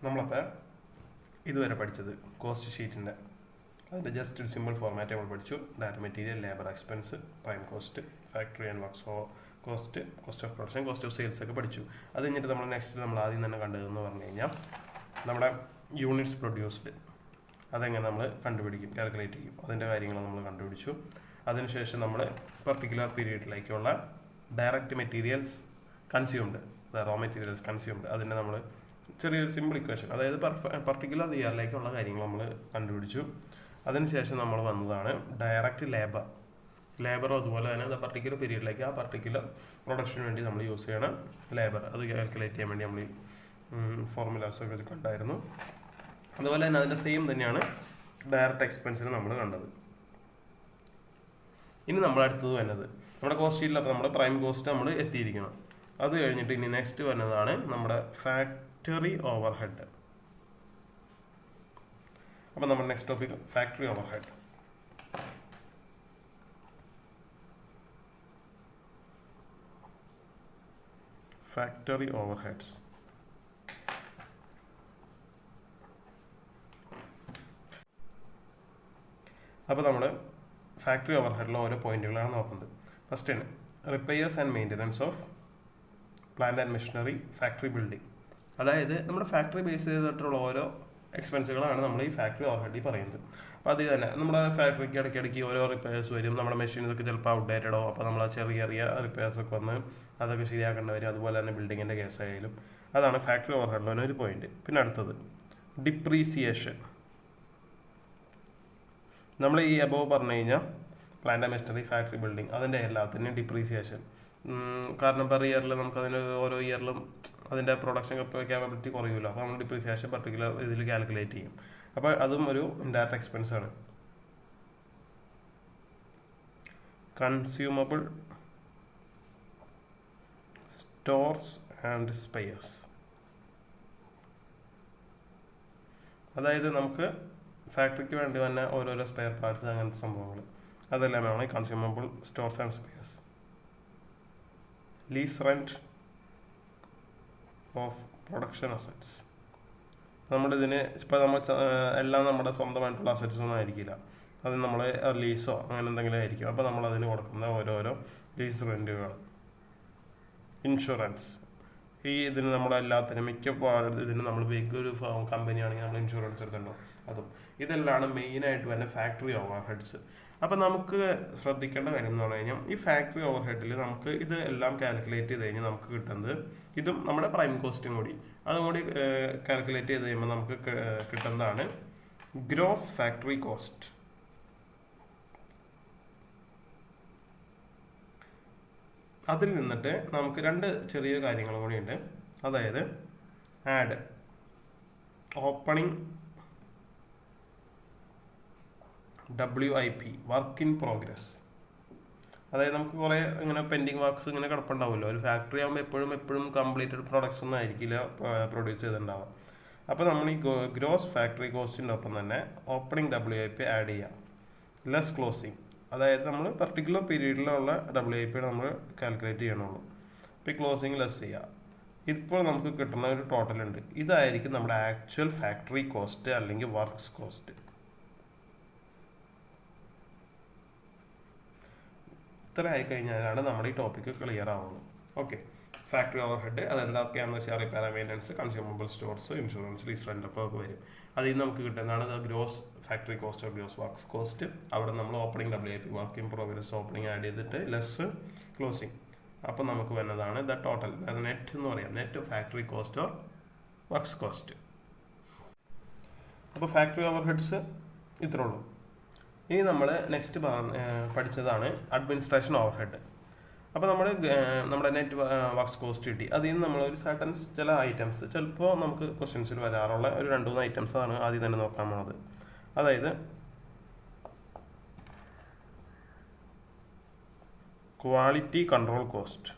നമ്മളപ്പോൾ ഇതുവരെ പഠിച്ചത് കോസ്റ്റ് ഷീറ്റിൻ്റെ അതിൻ്റെ ജസ്റ്റ് ഒരു സിമ്പിൾ ഫോർമാറ്റ് നമ്മൾ പഠിച്ചു. Direct material, labour expense, prime cost, factory and works cost, cost of production, cost of sales ഒക്കെ പഠിച്ചു. അത് കഴിഞ്ഞിട്ട് നമ്മൾ നെക്സ്റ്റ് നമ്മൾ ആദ്യം തന്നെ കണ്ടതെന്ന് പറഞ്ഞു കഴിഞ്ഞാൽ നമ്മുടെ യൂണിറ്റ്സ് പ്രൊഡ്യൂസ്ഡ് അതെങ്ങനെ നമ്മൾ കണ്ടുപിടിക്കും, കാൽക്കുലേറ്റ് ചെയ്യും, അതിൻ്റെ കാര്യങ്ങൾ നമ്മൾ കണ്ടുപിടിച്ചു. അതിനുശേഷം നമ്മൾ പെർട്ടിക്കുലർ പീരീഡിലേക്കുള്ള direct materials consumed, raw materials consumed, അതിൻ്റെ നമ്മൾ ചെറിയൊരു സിമ്പിൾ ഇക്വേഷൻ, അതായത് പർട്ടിക്കുലർ ഇയറിലേക്കുള്ള കാര്യങ്ങൾ നമ്മൾ കണ്ടുപിടിച്ചു. അതിനുശേഷം നമ്മൾ വന്നതാണ് ഡയറക്റ്റ് ലേബറും അതുപോലെ തന്നെ പർട്ടിക്കുലർ പീരീഡിലേക്ക് ആ പർട്ടിക്കുലർ പ്രൊഡക്ഷന് വേണ്ടി നമ്മൾ യൂസ് ചെയ്യണം ലേബർ, അത് കാൽക്കുലേറ്റ് ചെയ്യാൻ വേണ്ടി നമ്മൾ ഫോർമുലാസ് ഒക്കെ കണ്ടായിരുന്നു. അതുപോലെ തന്നെ അതിൻ്റെ സെയിം തന്നെയാണ് ഡയറക്റ്റ് എക്സ്പെൻസിന് നമ്മൾ കണ്ടത്. ഇനി നമ്മൾ അടുത്തത് വരുന്നത് നമ്മുടെ കോസ്റ്റ് ഷീറ്റിലൊക്കെ നമ്മുടെ പ്രൈം കോസ്റ്റ് നമ്മൾ എത്തിയിരിക്കണം. അത് കഴിഞ്ഞിട്ട് ഇനി നെക്സ്റ്റ് വരുന്നതാണ് നമ്മുടെ ഫാക്ടറി ഓവർഹെഡ്. അപ്പോൾ നമ്മുടെ next topic factory overhead. Factory overheads അപ്പോൾ നമ്മൾ ഫാക്ടറി ഓവർഹെഡിലെ ഓരോ പോയിന്റുകളാണ് നോക്കുന്നത്. ഫസ്റ്റ് ആണ് repairs and maintenance of plant and machinery factory building. അതായത് നമ്മുടെ ഫാക്ടറി ബേസ് ചെയ്തിട്ടുള്ള ഓരോ എക്സ്പെൻസുകളാണ് നമ്മൾ ഈ ഫാക്ടറി ഓവർഹെഡിൽ പറയുന്നത്. അപ്പോൾ അത് തന്നെ നമ്മുടെ ഫാക്ടറിക്ക് ഇടയ്ക്കിടയ്ക്ക് ഓരോ റിപ്പയേഴ്സ് വരും. നമ്മുടെ മെഷീൻസൊക്കെ ചിലപ്പോൾ ഔട്ട്ഡേറ്റഡോ, അപ്പോൾ നമ്മൾ ആ ചെറിയ ചെറിയ റിപ്പയേഴ്സൊക്കെ വന്ന് അതൊക്കെ ശരിയാക്കേണ്ടി വരും. അതുപോലെ തന്നെ ബിൽഡിങ്ങിൻ്റെ കേസായാലും അതാണ് ഫാക്ടറി ഓവർഹെഡിലെ ഒരു പോയിന്റ്. പിന്നെ അടുത്തത് ഡിപ്രീസിയേഷൻ. നമ്മൾ ഈ അബോവ് പറഞ്ഞു കഴിഞ്ഞാൽ plant and machinery factory building അതിൻ്റെ എല്ലാത്തിൻ്റെയും ഡിപ്രീസിയേഷൻ. കാരണം പെർ ഇയറിൽ നമുക്കതിന് ഓരോ ഇയറിലും അതിൻ്റെ പ്രൊഡക്ഷൻ ക്യാപ്പബിലിറ്റി കുറയുമല്ലോ. അപ്പോൾ നമ്മൾ ഡിപ്രീസിയേഷൻ പർട്ടിക്കുലർ ഇതിൽ കാൽക്കുലേറ്റ് ചെയ്യും. അപ്പോൾ അതും ഒരു ഇൻഡയറക്റ്റ് എക്സ്പെൻസ് ആണ്. കൺസ്യൂമബിൾ സ്റ്റോർസ് ആൻഡ് സ്പെയർസ്, അതായത് നമുക്ക് ഫാക്ടറിക്ക് വേണ്ടി തന്നെ ഓരോരോ സ്പെയർ പാർട്സ് അങ്ങനത്തെ സംഭവങ്ങൾ അതെല്ലാമാണ് consumable stores and spares. Lease rent of production assets. നമ്മളിതിന് ഇപ്പോൾ നമ്മൾ എല്ലാം നമ്മുടെ സ്വന്തമായിട്ടുള്ള അസറ്റ്സ് ഒന്നും ആയിരിക്കില്ല, അത് നമ്മൾ ലീസോ അങ്ങനെ എന്തെങ്കിലും ആയിരിക്കും. അപ്പോൾ നമ്മൾ അതിന് കൊടുക്കുന്ന ഓരോരോ ലീസ് റെൻറ്റുകൾ. ഇൻഷുറൻസ്, ഈ ഇതിന് നമ്മളെല്ലാത്തിനും ഇതിന് നമ്മൾ ഒരു കമ്പനിയാണെങ്കിൽ നമ്മൾ ഇൻഷുറൻസ് എടുത്തിട്ടുണ്ടോ, അതും ഇതെല്ലാം മെയിനായിട്ട് വരുന്ന ഫാക്ടറി ഓവർഹെഡ്സ്. അപ്പം നമുക്ക് ശ്രദ്ധിക്കേണ്ട കാര്യം എന്ന് പറഞ്ഞു കഴിഞ്ഞാൽ ഈ ഫാക്ടറി ഓവർഹെഡിൽ നമുക്ക് ഇത് എല്ലാം കാൽക്കുലേറ്റ് ചെയ്ത് കഴിഞ്ഞാൽ നമുക്ക് കിട്ടുന്നത് ഇതും നമ്മുടെ പ്രൈം കോസ്റ്റും കൂടി അതും കൂടി കാൽക്കുലേറ്റ് ചെയ്ത് കഴിയുമ്പോൾ നമുക്ക് കിട്ടുന്നതാണ് ഗ്രോസ് ഫാക്ടറി കോസ്റ്റ്. അതിൽ നിന്നിട്ട് നമുക്ക് രണ്ട് ചെറിയ കാര്യങ്ങളും കൂടിയുണ്ട്. അതായത് add opening WIP work in progress. അതായത് നമുക്ക് കുറേ ഇങ്ങനെ പെൻഡിങ് വർക്ക്സ് ഇങ്ങനെ കിടപ്പുണ്ടാവുമല്ലോ. ഒരു ഫാക്ടറി ആകുമ്പോൾ എപ്പോഴും കംപ്ലീറ്റഡ് പ്രൊഡക്ട്സ് ഒന്നും ആയിരിക്കില്ല പ്രൊഡ്യൂസ് ചെയ്തിട്ടുണ്ടാവുക. അപ്പോൾ നമ്മൾ ഈ ഗ്രോസ് ഫാക്ടറി കോസ്റ്റിൻ്റെ ഒപ്പം തന്നെ ഓപ്പണിംഗ് WIP ആഡ് ചെയ്യാം. ലെസ് ക്ലോസിങ്, അതായത് നമ്മൾ പർട്ടിക്കുലർ പീരീഡിലുള്ള WIP നമ്മൾ കാൽക്കുലേറ്റ് ചെയ്യണുള്ളൂ. അപ്പോൾ ഈ ക്ലോസിങ് ലെസ് ചെയ്യുക. ഇപ്പോൾ നമുക്ക് കിട്ടുന്ന ഒരു ടോട്ടൽ ഉണ്ട്, ഇതായിരിക്കും നമ്മുടെ ആക്ച്വൽ ഫാക്ടറി കോസ്റ്റ് അല്ലെങ്കിൽ വർക്ക്സ് കോസ്റ്റ്. ഇത്ര ആയിക്കഴിഞ്ഞാലാണ് നമ്മുടെ ഈ ടോപ്പിക്ക് ക്ലിയർ ആവുന്നത്. ഓക്കെ, ഫാക്ടറി ഓവർഹെഡ് അതെന്തൊക്കെയാണെന്ന് വെച്ചാൽ repair maintenance, consumable stores, insurance, lease rent ഒക്കെ വരും. അതിൽ നിന്ന് നമുക്ക് കിട്ടുന്നതാണ് gross factory cost of gross works cost. അവിടെ നമ്മൾ opening WIP work in progress opening add ചെയ്തിട്ട് ലെസ് ക്ലോസിങ്. അപ്പോൾ നമുക്ക് വരുന്നതാണ് ദ ടോട്ടൽ, അത് നെറ്റ് എന്ന് പറയാം, net factory cost or works cost. അപ്പോൾ ഫാക്ടറി ഓവർഹെഡ്സ് ഇത്രേ ഉള്ളൂ. ഇനി നമ്മൾ നെക്സ്റ്റ് പഠിച്ചതാണ് അഡ്മിനിസ്ട്രേഷൻ ഓവർഹെഡ്. അപ്പോൾ നമ്മുടെ നെറ്റ് വർക്ക്സ് കോസ്റ്റ് കിട്ടി. അതിൽ നിന്ന് നമ്മൾ ഒരു സർട്ടൻ ചില ഐറ്റംസ് ചിലപ്പോൾ നമുക്ക് ക്വസ്റ്റ്യൻസിൽ വരാറുള്ള ഒരു 2-3 ഐറ്റംസാണ് ആദ്യം തന്നെ നോക്കാൻ പോണത്. അതായത് quality control cost,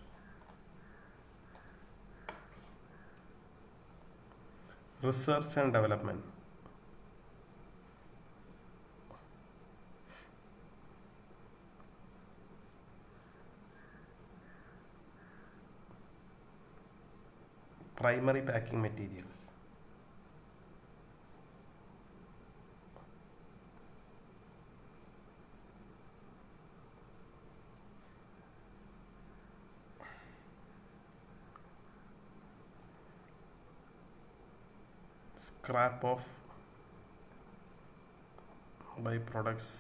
research and development, primary packing materials. Scrap of by products.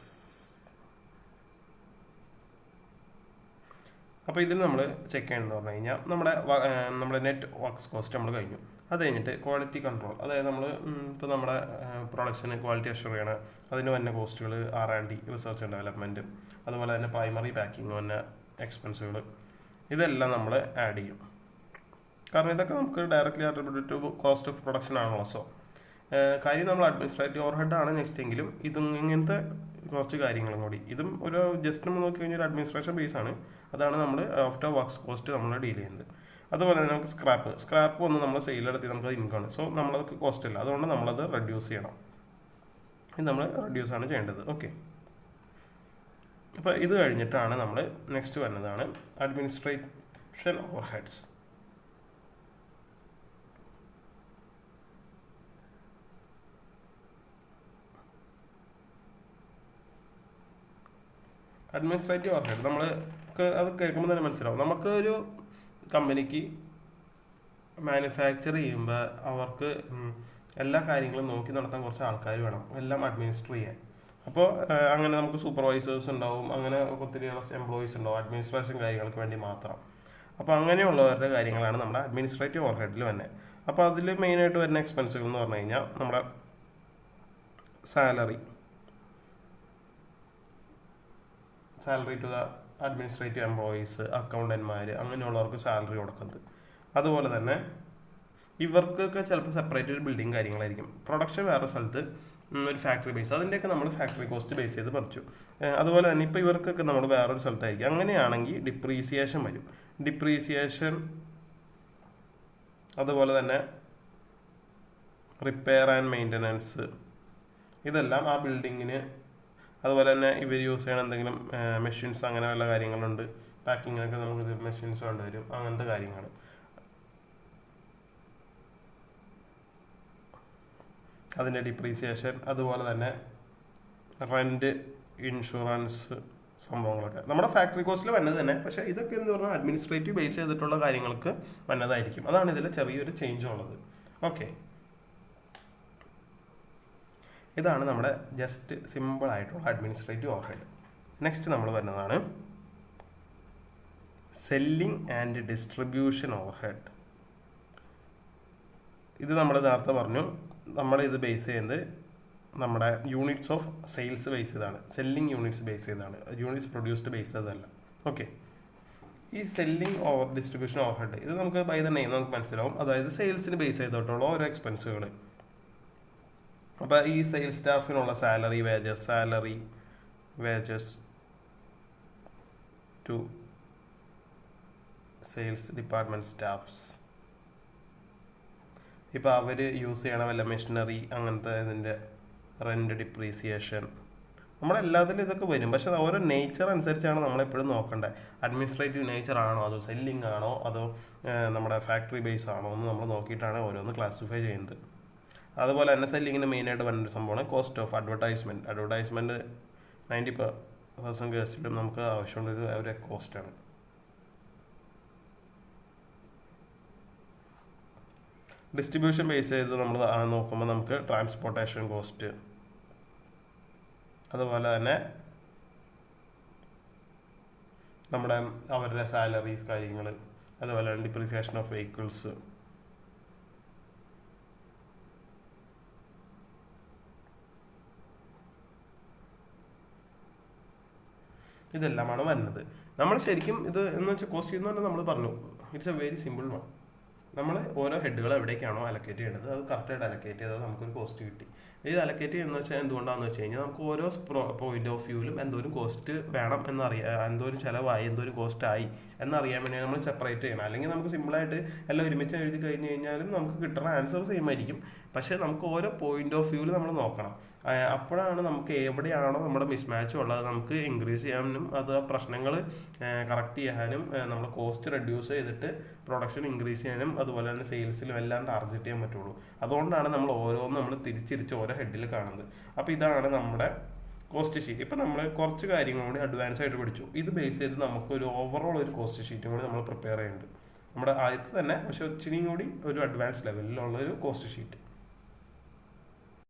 അപ്പോൾ ഇതിൽ നമ്മൾ ചെക്ക് ചെയ്യണമെന്ന് പറഞ്ഞു കഴിഞ്ഞാൽ നമ്മുടെ നെറ്റ് വർക്ക്സ് കോസ്റ്റ് നമ്മൾ കഴിഞ്ഞു. അത് കഴിഞ്ഞിട്ട് ക്വാളിറ്റി കൺട്രോൾ, അതായത് നമ്മൾ ഇപ്പോൾ നമ്മുടെ പ്രൊഡക്ട്സിന് ക്വാളിറ്റി അഷ്യൂർ ചെയ്യണം, അതിന് വന്ന കോസ്റ്റുകൾ, R&D റിസർച്ച് ആൻഡ് ഡെവലപ്മെൻറ്റ്, അതുപോലെ തന്നെ പ്രൈമറി പാക്കിങ് വന്ന എക്സ്പെൻസുകൾ, ഇതെല്ലാം നമ്മൾ ആഡ് ചെയ്യും. കാരണം ഇതൊക്കെ നമുക്ക് directly attributed to cost of production ആണല്ലോ. സോ കാര്യം നമ്മൾ അഡ്മിനിസ്ട്രേറ്റീവ് ഓവർ ഹെഡ് ആണ് നെക്സ്റ്റ് എങ്കിലും ഇതും ഇങ്ങനത്തെ കുറച്ച് കാര്യങ്ങളും കൂടി, ഇതും ഒരു ജസ്റ്റ് നമ്മൾ നോക്കി കഴിഞ്ഞാൽ ഒരു അഡ്മിനിസ്ട്രേഷൻ ബേസ് ആണ്. അതാണ് നമ്മൾ ആഫ്റ്റർ വർക്ക്സ് കോസ്റ്റ് നമ്മൾ ഡീൽ ചെയ്യുന്നത്. അതുപോലെ തന്നെ നമുക്ക് സ്ക്രാപ്പ് വന്ന് നമ്മൾ സെയിലെടുത്തി നമുക്കത് ഇൻകമാണ്. സോ നമ്മളതൊക്കെ കോസ്റ്റ് ഇല്ല, അതുകൊണ്ട് നമ്മളത് റെഡ്യൂസ് ചെയ്യണം. ഇത് നമ്മൾ റെഡ്യൂസ് ആണ് ചെയ്യേണ്ടത്. ഓക്കെ, അപ്പോൾ ഇത് കഴിഞ്ഞിട്ടാണ് നമ്മൾ നെക്സ്റ്റ് വരുന്നതാണ് administration overheads. Administrative overhead നമ്മൾക്ക് അത് കേൾക്കുമ്പോൾ തന്നെ മനസ്സിലാവും. നമുക്ക് ഒരു കമ്പനിക്ക് മാനുഫാക്ചർ ചെയ്യുമ്പോൾ അവർക്ക് എല്ലാ കാര്യങ്ങളും നോക്കി നടത്താൻ കുറച്ച് ആൾക്കാർ വേണം, എല്ലാം അഡ്മിനിസ്റ്റർ ചെയ്യാൻ. അപ്പോൾ അങ്ങനെ നമുക്ക് സൂപ്പർവൈസേഴ്സ് ഉണ്ടാവും, അങ്ങനെ ഒത്തിരി എംപ്ലോയീസ് ഉണ്ടാവും അഡ്മിനിസ്ട്രേഷൻ കാര്യങ്ങൾക്ക് വേണ്ടി മാത്രം. അപ്പോൾ അങ്ങനെയുള്ളവരുടെ കാര്യങ്ങളാണ് നമ്മുടെ അഡ്മിനിസ്ട്രേറ്റീവ് ഓവർ ഹെഡിൽ തന്നെ. അപ്പോൾ അതിൽ മെയിനായിട്ട് വരുന്ന എക്സ്പെൻസുകൾ എന്ന് പറഞ്ഞു കഴിഞ്ഞാൽ നമ്മുടെ salary to the administrative employees, അക്കൗണ്ടന്മാർ, അങ്ങനെയുള്ളവർക്ക് സാലറി കൊടുക്കുന്നത്. അതുപോലെ തന്നെ ഇവർക്കൊക്കെ ചിലപ്പോൾ സെപ്പറേറ്റ് ഒരു ബിൽഡിങ് കാര്യങ്ങളായിരിക്കും. പ്രൊഡക്ഷൻ വേറെ സ്ഥലത്ത്, ഒരു ഫാക്ടറി ബേസ്, അതിൻ്റെയൊക്കെ നമ്മൾ ഫാക്ടറി കോസ്റ്റ് ബേസ് ചെയ്ത് പറിച്ചു. അതുപോലെ തന്നെ ഇപ്പോൾ ഇവർക്കൊക്കെ നമ്മൾ വേറൊരു സ്ഥലത്തായിരിക്കും. അങ്ങനെയാണെങ്കിൽ ഡിപ്രീസിയേഷൻ വരും. ഡിപ്രീസിയേഷൻ, അതുപോലെ തന്നെ റിപ്പയർ ആൻഡ് മെയിൻ്റനൻസ്, ഇതെല്ലാം ആ ബിൽഡിങ്ങിന്. അതുപോലെ തന്നെ ഇവർ യൂസ് ചെയ്യണ എന്തെങ്കിലും മെഷീൻസ് അങ്ങനെയുള്ള കാര്യങ്ങളുണ്ട്, പാക്കിങ്ങിനൊക്കെ നമുക്ക് മെഷീൻസ് വേണ്ടി വരും, അങ്ങനത്തെ കാര്യങ്ങൾ. അതിൻ്റെ ഡിപ്രീസിയേഷൻ, അതുപോലെ തന്നെ റെൻറ്റ്, ഇൻഷുറൻസ് സംഭവങ്ങളൊക്കെ നമ്മുടെ ഫാക്ടറി കോസ്റ്റിൽ വന്നത് തന്നെ. പക്ഷേ ഇതൊക്കെ എന്ന് പറഞ്ഞാൽ അഡ്മിനിസ്ട്രേറ്റീവ് ബേസ് ചെയ്തിട്ടുള്ള കാര്യങ്ങൾക്ക് വന്നതായിരിക്കും. അതാണ് ഇതിൽ ചെറിയൊരു ചേഞ്ച് ഉള്ളത്. ഓക്കെ, ഇതാണ് നമ്മുടെ ജസ്റ്റ് സിമ്പിൾ ആയിട്ടുള്ള അഡ്മിനിസ്ട്രേറ്റീവ് ഓവർ ഹെഡ്. നെക്സ്റ്റ് നമ്മൾ വരുന്നതാണ് selling and distribution over head. ഇത് നമ്മൾ നേരത്തെ പറഞ്ഞു, നമ്മളിത് ബേസ് ചെയ്യുന്നത് നമ്മുടെ യൂണിറ്റ്സ് ഓഫ് സെയിൽസ് ബേസ് ചെയ്താണ്, സെല്ലിംഗ് യൂണിറ്റ്സ് ബേസ് ചെയ്താണ്, യൂണിറ്റ്സ് പ്രൊഡ്യൂസ്ഡ് ബേസ് ചെയ്തല്ല. ഓക്കെ, ഈ selling over distribution over head ഇത് നമുക്ക് ബൈ ദ നെയിം നമുക്ക് മനസ്സിലാവും. അതായത് സെയിൽസിന് ബേസ് ചെയ്തിട്ടുള്ള ഓരോ എക്സ്പെൻസുകൾ. അപ്പോൾ ഈ സെയിൽസ് സ്റ്റാഫിനുള്ള salary wages to sales department staffs. ഇപ്പോൾ അവർ യൂസ് ചെയ്യണ വല്ല മെഷീനറി അങ്ങനത്തെ ഇതിൻ്റെ റെൻറ്റ്, ഡിപ്രീസിയേഷൻ, നമ്മളെല്ലാത്തിലും ഇതൊക്കെ വരും. പക്ഷേ ഓരോ നേച്ചർ അനുസരിച്ചാണ് നമ്മളെപ്പോഴും നോക്കേണ്ടത്. അഡ്മിനിസ്ട്രേറ്റീവ് നേച്ചർ ആണോ, അതോ സെല്ലിംഗ് ആണോ, അതോ നമ്മുടെ ഫാക്ടറി ബേസ് ആണോ എന്ന് നമ്മൾ നോക്കിയിട്ടാണ് ഓരോന്ന് ക്ലാസിഫൈ ചെയ്യുന്നത്. അതുപോലെ തന്നെ സെല്ലിങ്ങിന് മെയിനായിട്ട് വരുന്നൊരു സംഭവമാണ് കോസ്റ്റ് ഓഫ് അഡ്വർടൈസ്മെൻറ്റ്. 90% കേസിലും നമുക്ക് ആവശ്യമുള്ളൊരു ഒരു കോസ്റ്റാണ്. ഡിസ്ട്രിബ്യൂഷൻ ബേസ് ചെയ്ത് നമ്മൾ നോക്കുമ്പോൾ നമുക്ക് ട്രാൻസ്പോർട്ടേഷൻ കോസ്റ്റ്, അതുപോലെ തന്നെ നമ്മുടെ അവരുടെ സാലറീസ് കാര്യങ്ങൾ, അതുപോലെ തന്നെ ഡിപ്രീസിയേഷൻ ഓഫ് വെഹിക്കിൾസ്, ഇതെല്ലാമാണ് വരുന്നത്. നമ്മൾ ശരിക്കും ഇത് എന്ന് വെച്ചാൽ കോസ്റ്റ് എന്ന് പറഞ്ഞാൽ നമ്മൾ പറഞ്ഞു it's A very simple one. നമ്മൾ ഓരോ ഹെഡുകൾ എവിടേക്കാണോ അലക്കേറ്റ് ചെയ്യേണ്ടത് അത് കറക്റ്റായിട്ട് അലക്കേറ്റ് ചെയ്താൽ നമുക്കൊരു കോസ്റ്റ് കിട്ടി. ഇത് അലക്കേറ്റ് ചെയ്യുന്നത് വെച്ചാൽ എന്തുകൊണ്ടാണെന്ന് വെച്ച് കഴിഞ്ഞാൽ നമുക്ക് ഓരോ പോയിന്റ് ഓഫ് വ്യൂവിലും എന്തോരം കോസ്റ്റ് വേണം എന്നറിയാം, എന്തോരം ചിലവായി, എന്തോരം കോസ്റ്റ് ആയി എന്നറിയാൻ വേണ്ടി നമ്മൾ സെപ്പറേറ്റ് ചെയ്യണം. അല്ലെങ്കിൽ നമുക്ക് സിമ്പിളായിട്ട് എല്ലാം ഒരുമിച്ച് എഴുതി കഴിഞ്ഞ് കഴിഞ്ഞാലും നമുക്ക് കിട്ടുന്ന ആൻസർ സെയിം ആയിരിക്കും. പക്ഷേ നമുക്ക് ഓരോ പോയിന്റ് ഓഫ് വ്യൂവിൽ നമ്മൾ നോക്കണം. അപ്പോഴാണ് നമുക്ക് എവിടെയാണോ നമ്മുടെ മിസ്മാച്ച് ഉള്ളത് നമുക്ക് ഇൻക്രീസ് ചെയ്യാനും അത് പ്രശ്നങ്ങൾ കറക്റ്റ് ചെയ്യാനും നമ്മൾ കോസ്റ്റ് റെഡ്യൂസ് ചെയ്തിട്ട് പ്രൊഡക്ഷൻ ഇൻക്രീസ് ചെയ്യാനും അതുപോലെ തന്നെ സെയിൽസിലും എല്ലാം ടാർഗറ്റ് ചെയ്യാൻ പറ്റുള്ളൂ. അതുകൊണ്ടാണ് നമ്മൾ ഓരോന്നും നമ്മൾ തിരിച്ചിരിച്ച് ഓരോ ഹെഡിൽ കാണുന്നത്. അപ്പോൾ ഇതാണ് നമ്മുടെ കോസ്റ്റ് ഷീറ്റ്. ഇപ്പം നമ്മൾ കുറച്ച് കാര്യങ്ങൾ കൂടി അഡ്വാൻസ് ആയിട്ട് പഠിച്ചു. ഇത് ബേസ് ചെയ്ത് നമുക്കൊരു ഓവറോൾ ഒരു കോസ്റ്റ് ഷീറ്റും കൂടി നമ്മൾ പ്രിപ്പയർ ചെയ്യുന്നുണ്ട്. നമ്മുടെ ആദ്യത്തെ തന്നെ പക്ഷേ ഇച്ചിരിയും കൂടി ഒരു അഡ്വാൻസ് ലെവലിലുള്ള ഒരു കോസ്റ്റ് ഷീറ്റ്.